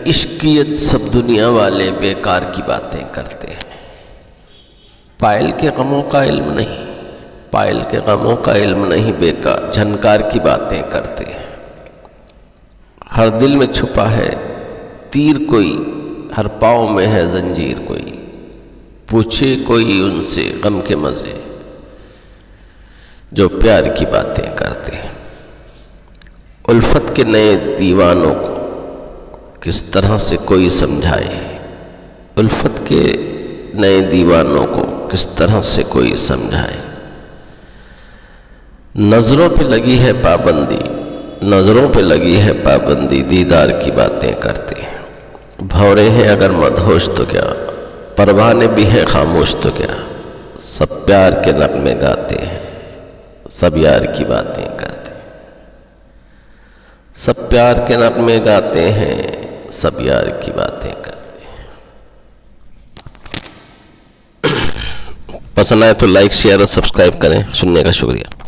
عشقیت سب دنیا والے بیکار کی باتیں کرتے ہیں، پائل کے غموں کا علم نہیں، پائل کے غموں کا علم نہیں، بیکار جھنکار کی باتیں کرتے ہیں۔ ہر دل میں چھپا ہے تیر کوئی، ہر پاؤں میں ہے زنجیر کوئی، پوچھے کوئی ان سے غم کے مزے جو پیار کی باتیں کرتے ہیں۔ الفت کے نئے دیوانوں کو کس طرح سے کوئی سمجھائے، الفت کے نئے دیوانوں کو کس طرح سے کوئی سمجھائے۔ نظروں پہ لگی ہے پابندی، نظروں پہ لگی ہے پابندی، دیدار کی باتیں کرتے ہیں۔ بھورے ہیں اگر مدہوش تو کیا، پروانے بھی ہیں خاموش تو کیا، سب پیار کے نغمے گاتے ہیں، سب یار کی باتیں کرتے ہیں۔ سب پیار کے نغمے گاتے ہیں، سب یار کی باتیں کرتے ہیں۔ پسند آئے تو لائک، شیئر اور سبسکرائب کریں۔ سننے کا شکریہ۔